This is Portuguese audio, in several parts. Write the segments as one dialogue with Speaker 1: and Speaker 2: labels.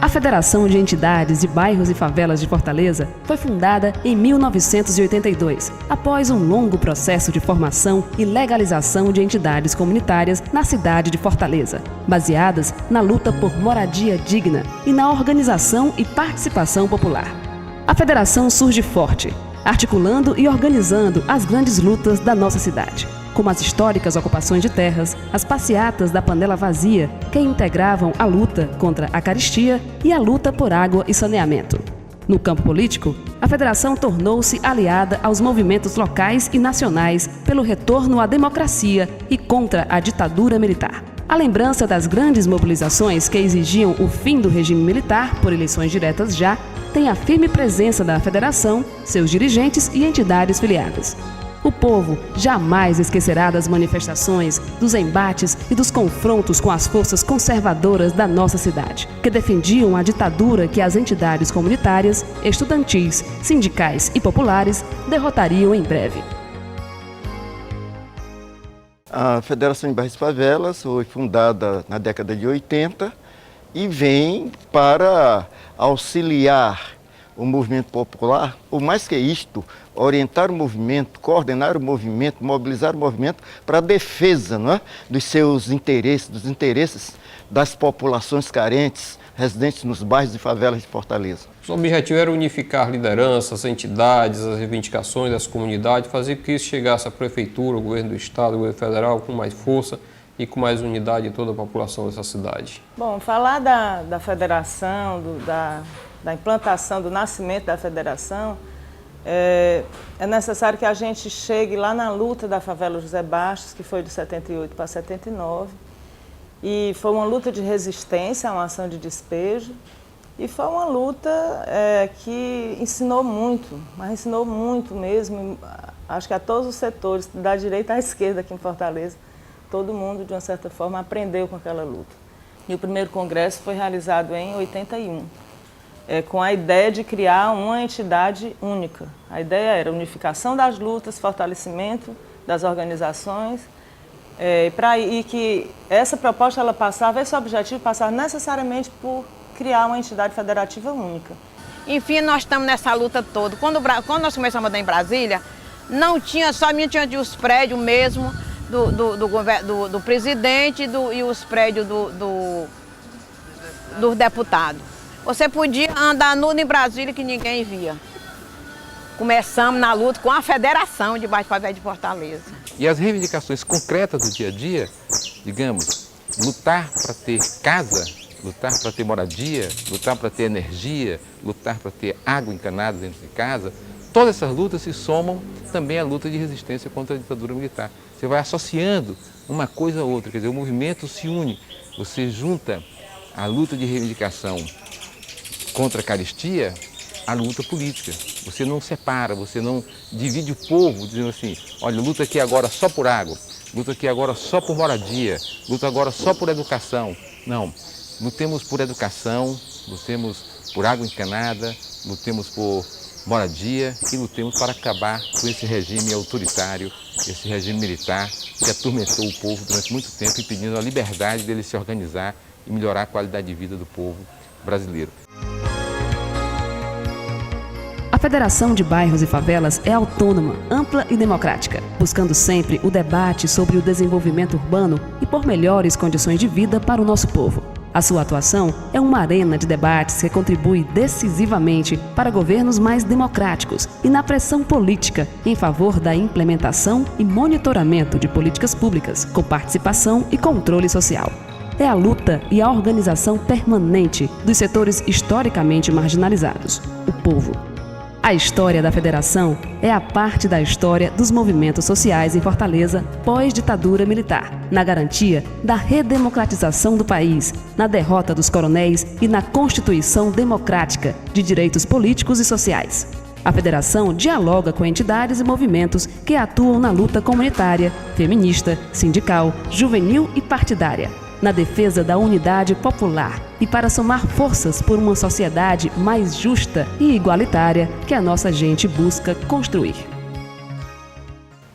Speaker 1: A Federação de Entidades de Bairros e Favelas de Fortaleza foi fundada em 1982, após um longo processo de formação e legalização de entidades comunitárias na cidade de Fortaleza, baseadas na luta por moradia digna e na organização e participação popular. A federação surge forte, articulando e organizando as grandes lutas da nossa cidade, como as históricas ocupações de terras, as passeatas da panela vazia, que integravam a luta contra a carestia e a luta por água e saneamento. No campo político, a federação tornou-se aliada aos movimentos locais e nacionais pelo retorno à democracia e contra a ditadura militar. A lembrança das grandes mobilizações que exigiam o fim do regime militar por eleições diretas já tem a firme presença da federação, seus dirigentes e entidades filiadas. O povo jamais esquecerá das manifestações, dos embates e dos confrontos com as forças conservadoras da nossa cidade, que defendiam a ditadura que as entidades comunitárias, estudantis, sindicais e populares derrotariam em breve.
Speaker 2: A Federação de Bairros e Favelas foi fundada na década de 80 e vem para auxiliar o movimento popular, ou mais que isto, orientar o movimento, coordenar o movimento, mobilizar o movimento para a defesa, não é, dos seus interesses, dos interesses das populações carentes, residentes nos bairros e favelas de Fortaleza.
Speaker 3: O objetivo era unificar lideranças, entidades, as reivindicações das comunidades, fazer com que isso chegasse à prefeitura, ao governo do estado, ao governo federal com mais força e com mais unidade em toda a população dessa cidade.
Speaker 4: Bom, falar da federação, da implantação, do nascimento da federação, é necessário que a gente chegue lá na luta da favela José Bastos, que foi de 78 para 79, e foi uma luta de resistência a uma ação de despejo, e foi uma luta que ensinou muito, mas ensinou muito mesmo, acho que a todos os setores, da direita à esquerda aqui em Fortaleza, todo mundo, de uma certa forma, aprendeu com aquela luta. E o primeiro congresso foi realizado em 81. Com a ideia de criar uma entidade única. A ideia era a unificação das lutas, fortalecimento das organizações, e que essa proposta ela passava, esse objetivo passava necessariamente por criar uma entidade federativa única.
Speaker 5: Enfim, nós estamos nessa luta toda. Quando nós começamos a andar em Brasília, não tinha, somente tinha os prédios mesmo do presidente e os prédios dos deputados. Você podia andar nu em Brasília que ninguém via. Começamos na luta com a Federação de Bairros e Favelas de Fortaleza.
Speaker 6: E as reivindicações concretas do dia a dia, digamos, lutar para ter casa, lutar para ter moradia, lutar para ter energia, lutar para ter água encanada dentro de casa, todas essas lutas se somam também à luta de resistência contra a ditadura militar. Você vai associando uma coisa a outra, quer dizer, o movimento se une, você junta a luta de reivindicação contra a carestia, a luta política. Você não separa, você não divide o povo dizendo assim, olha, luta aqui agora só por água, luta aqui agora só por moradia, luta agora só por educação. Não, lutemos por educação, lutemos por água encanada, lutemos por moradia e lutemos para acabar com esse regime autoritário, esse regime militar que atormentou o povo durante muito tempo, impedindo a liberdade dele se organizar e melhorar a qualidade de vida do povo brasileiro.
Speaker 1: A Federação de Bairros e Favelas é autônoma, ampla e democrática, buscando sempre o debate sobre o desenvolvimento urbano e por melhores condições de vida para o nosso povo. A sua atuação é uma arena de debates que contribui decisivamente para governos mais democráticos e na pressão política em favor da implementação e monitoramento de políticas públicas com participação e controle social. É a luta e a organização permanente dos setores historicamente marginalizados, o povo. A história da Federação é a parte da história dos movimentos sociais em Fortaleza pós-ditadura militar, na garantia da redemocratização do país, na derrota dos coronéis e na constituição democrática de direitos políticos e sociais. A Federação dialoga com entidades e movimentos que atuam na luta comunitária, feminista, sindical, juvenil e partidária, na defesa da unidade popular e para somar forças por uma sociedade mais justa e igualitária que a nossa gente busca construir.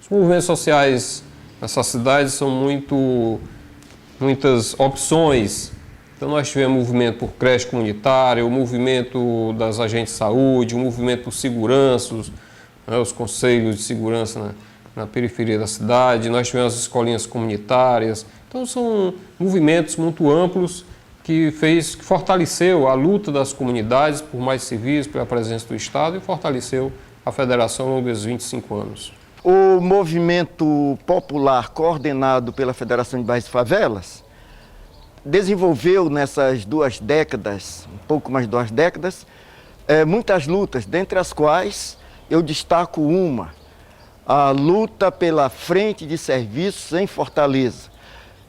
Speaker 3: Os movimentos sociais nessa cidade são muitas opções Então nós tivemos movimento por creche comunitária, o movimento das agentes de saúde, o movimento por seguranças, né, os conselhos de segurança na periferia da cidade, nós tivemos as escolinhas comunitárias. Então são movimentos muito amplos que fortaleceu a luta das comunidades por mais civis, pela presença do Estado e fortaleceu a federação ao longo desses 25 anos.
Speaker 2: O movimento popular coordenado pela Federação de Bairros e Favelas desenvolveu nessas 2 décadas, um pouco mais de 2 décadas, muitas lutas, dentre as quais eu destaco uma, a luta pela frente de serviços em Fortaleza.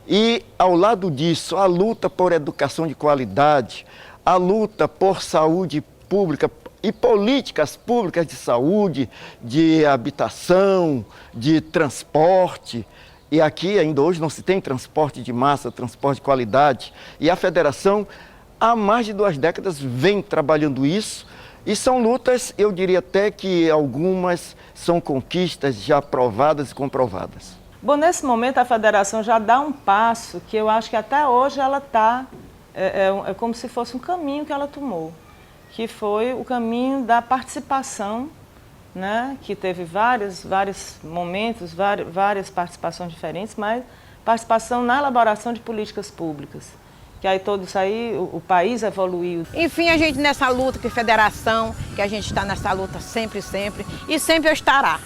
Speaker 2: E, ao lado disso, a luta por educação de qualidade, a luta por saúde pública e políticas públicas de saúde, de habitação, de transporte. E aqui ainda hoje não se tem transporte de massa, transporte de qualidade. E a federação, há mais de 2 décadas, vem trabalhando isso. E são lutas, eu diria até que algumas são conquistas já provadas e comprovadas.
Speaker 4: Bom, nesse momento a federação já dá um passo que eu acho que até hoje ela está, é como se fosse um caminho que ela tomou, que foi o caminho da participação, né, que teve vários momentos, várias participações diferentes, mas participação na elaboração de políticas públicas. Que aí todo isso aí, o país evoluiu.
Speaker 5: Enfim, a gente nessa luta que federação, que a gente está nessa luta sempre, e sempre estará.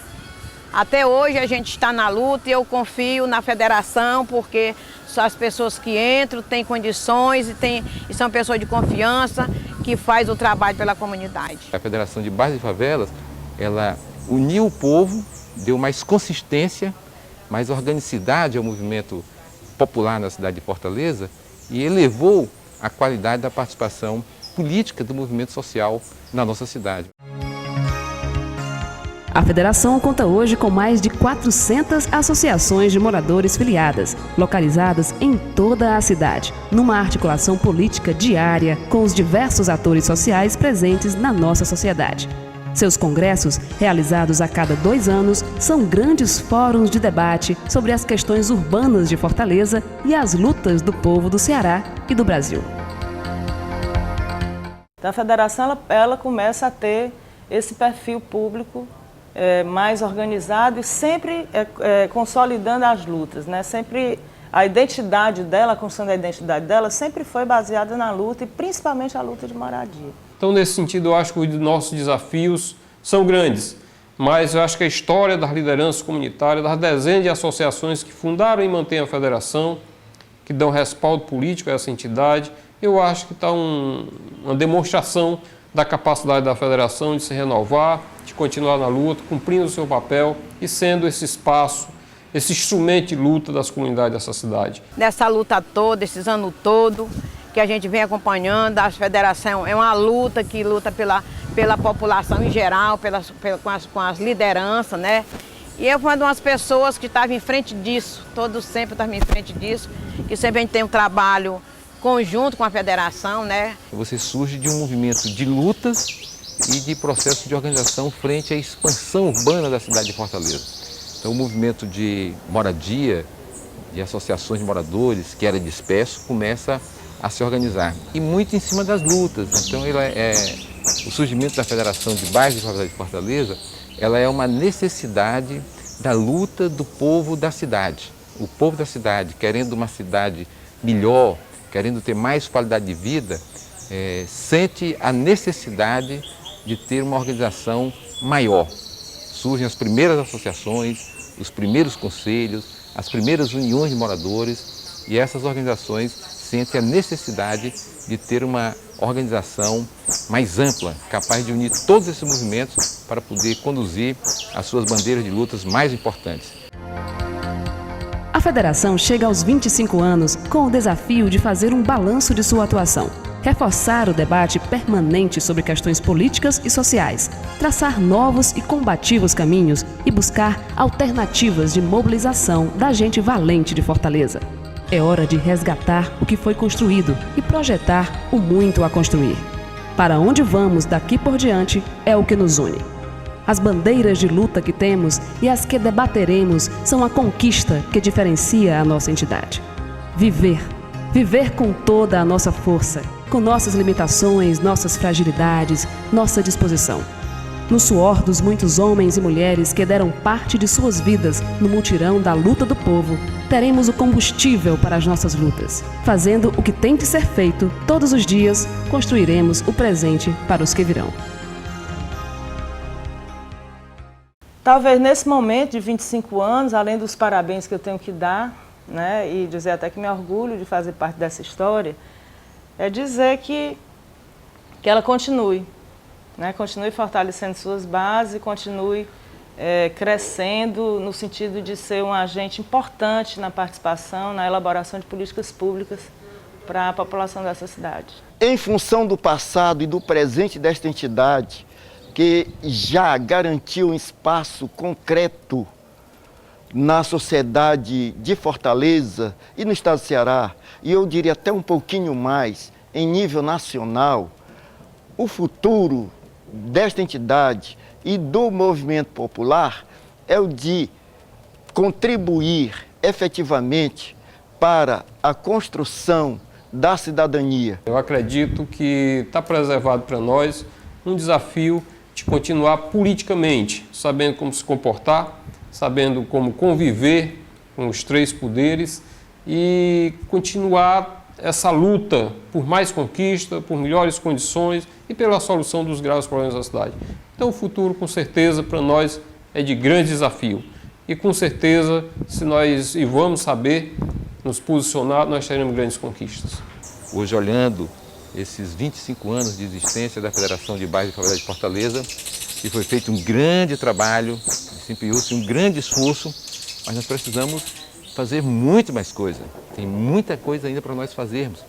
Speaker 5: Até hoje a gente está na luta e eu confio na federação, porque são as pessoas que entram, têm condições e são pessoas de confiança que faz o trabalho pela comunidade.
Speaker 6: A Federação de Bairros e Favelas, ela uniu o povo, deu mais consistência, mais organicidade ao movimento popular na cidade de Fortaleza e elevou a qualidade da participação política do movimento social na nossa cidade.
Speaker 1: A federação conta hoje com mais de 400 associações de moradores filiadas, localizadas em toda a cidade, numa articulação política diária com os diversos atores sociais presentes na nossa sociedade. Seus congressos, realizados a cada 2 anos, são grandes fóruns de debate sobre as questões urbanas de Fortaleza e as lutas do povo do Ceará e do Brasil.
Speaker 4: Então a federação ela começa a ter esse perfil público mais organizado e sempre consolidando as lutas, né? Sempre a identidade dela, a construção da identidade dela sempre foi baseada na luta e principalmente a luta de moradia.
Speaker 3: Então, nesse sentido, eu acho que os nossos desafios são grandes, mas eu acho que a história das lideranças comunitárias, das dezenas de associações que fundaram e mantêm a federação, que dão respaldo político a essa entidade, eu acho que está uma demonstração da capacidade da federação de se renovar, de continuar na luta, cumprindo o seu papel e sendo esse espaço, esse instrumento de luta das comunidades dessa cidade.
Speaker 5: Nessa luta toda, esses anos todos, que a gente vem acompanhando, a federação é uma luta que luta pela população em geral, com as lideranças, né? E eu fui uma das pessoas que estava em frente disso, todos sempre estavam em frente disso, que sempre a gente tem um trabalho conjunto com a federação, né?
Speaker 6: Você surge de um movimento de lutas e de processo de organização frente à expansão urbana da cidade de Fortaleza. Então o movimento de moradia, de associações de moradores, que era disperso, começa a se organizar. E muito em cima das lutas. Então o surgimento da Federação de Bairros e Favelas de Fortaleza, ela é uma necessidade da luta do povo da cidade. O povo da cidade, querendo uma cidade melhor, querendo ter mais qualidade de vida, sente a necessidade de ter uma organização maior. Surgem as primeiras associações, os primeiros conselhos, as primeiras uniões de moradores e essas organizações sentem a necessidade de ter uma organização mais ampla, capaz de unir todos esses movimentos para poder conduzir as suas bandeiras de lutas mais importantes.
Speaker 1: A federação chega aos 25 anos com o desafio de fazer um balanço de sua atuação, reforçar o debate permanente sobre questões políticas e sociais, traçar novos e combativos caminhos e buscar alternativas de mobilização da gente valente de Fortaleza. É hora de resgatar o que foi construído e projetar o muito a construir. Para onde vamos daqui por diante é o que nos une. As bandeiras de luta que temos e as que debateremos são a conquista que diferencia a nossa entidade. Viver, Viver com toda a nossa força, com nossas limitações, nossas fragilidades, nossa disposição. No suor dos muitos homens e mulheres que deram parte de suas vidas no mutirão da luta do povo, teremos o combustível para as nossas lutas. Fazendo o que tem de ser feito, todos os dias, construiremos o presente para os que virão.
Speaker 4: Talvez nesse momento de 25 anos, além dos parabéns que eu tenho que dar, né, e dizer até que me orgulho de fazer parte dessa história, é dizer que ela continue. Né, continue fortalecendo suas bases, continue crescendo no sentido de ser um agente importante na participação, na elaboração de políticas públicas para a população dessa cidade.
Speaker 2: Em função do passado e do presente desta entidade, que já garantiu um espaço concreto na sociedade de Fortaleza e no estado do Ceará, e eu diria até um pouquinho mais, em nível nacional, o futuro desta entidade e do movimento popular é o de contribuir efetivamente para a construção da cidadania.
Speaker 3: Eu acredito que está preservado para nós um desafio de continuar politicamente, sabendo como se comportar, sabendo como conviver com os três poderes e continuar essa luta por mais conquista, por melhores condições e pela solução dos graves problemas da cidade. Então o futuro, com certeza, para nós é de grande desafio. E com certeza, se nós vamos saber nos posicionar, nós teremos grandes conquistas.
Speaker 6: Hoje, olhando esses 25 anos de existência da Federação de Bairros e Favelas de Fortaleza, que foi feito um grande trabalho, se empenhou-se um grande esforço, mas nós precisamos fazer muito mais coisa. Tem muita coisa ainda para nós fazermos.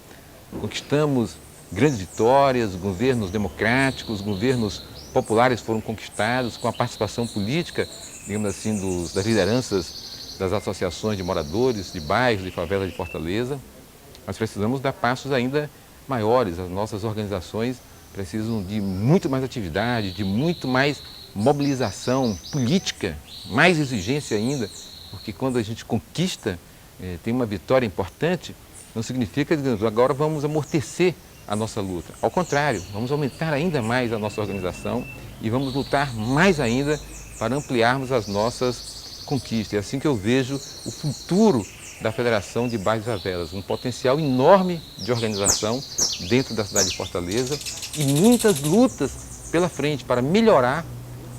Speaker 6: Conquistamos grandes vitórias, governos democráticos, governos populares foram conquistados com a participação política, digamos assim, das lideranças das associações de moradores, de bairros e favelas de Fortaleza. Nós precisamos dar passos ainda maiores. As nossas organizações precisam de muito mais atividade, de muito mais mobilização política, mais exigência ainda, porque quando a gente conquista, tem uma vitória importante, não significa que agora vamos amortecer a nossa luta. Ao contrário, vamos aumentar ainda mais a nossa organização e vamos lutar mais ainda para ampliarmos as nossas conquistas. É assim que eu vejo o futuro da Federação de Bairros e Favelas, um potencial enorme de organização dentro da cidade de Fortaleza e muitas lutas pela frente para melhorar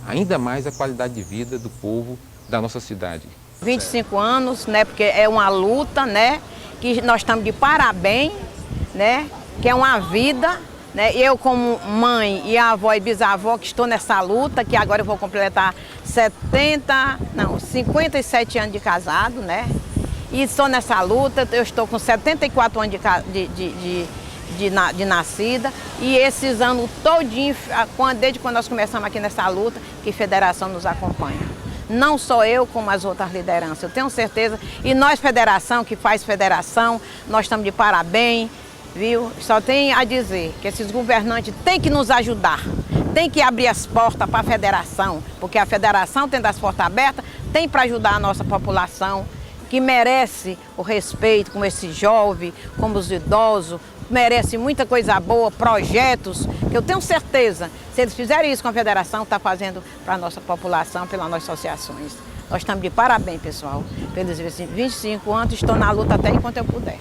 Speaker 6: ainda mais a qualidade de vida do povo da nossa cidade.
Speaker 5: 25 anos, né, porque é uma luta, né, que nós estamos de parabéns, né, que é uma vida, né, eu como mãe e avó e bisavó que estou nessa luta, que agora eu vou completar 57 anos de casado, né, e estou nessa luta, eu estou com 74 anos de nascida e esses anos todinho, desde quando nós começamos aqui nessa luta, que a federação nos acompanha. Não só eu, como as outras lideranças, eu tenho certeza. E nós, federação, que faz federação, nós estamos de parabéns, viu? Só tem a dizer que esses governantes têm que nos ajudar, têm que abrir as portas para a federação, porque a federação, tendo as portas abertas, tem para ajudar a nossa população, que merece o respeito, como esse jovem, como os idosos, merece muita coisa boa, projetos, que eu tenho certeza, se eles fizerem isso com a federação, está fazendo para a nossa população, pelas nossas associações. Nós estamos de parabéns, pessoal, pelos 25 anos, estou na luta até enquanto eu puder.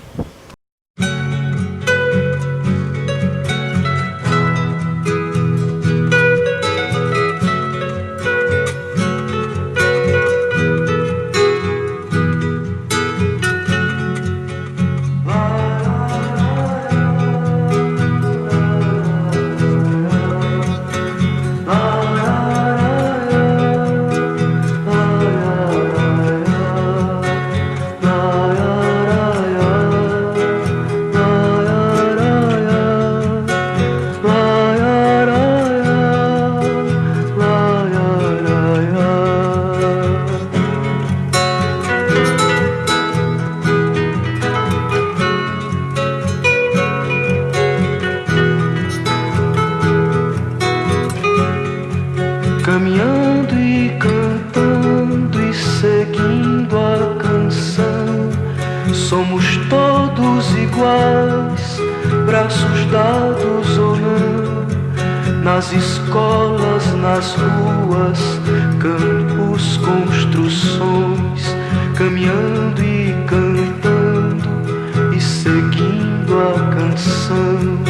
Speaker 7: nas escolas, nas ruas, campos, construções, caminhando e cantando e seguindo a canção.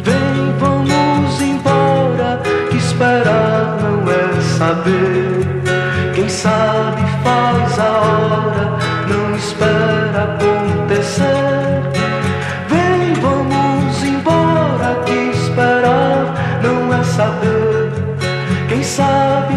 Speaker 7: Vem, vamos embora, que esperar não é saber. Quem sabe faz a hora, não espera acontecer. Vem, vamos embora, que esperar não é saber. Quem sabe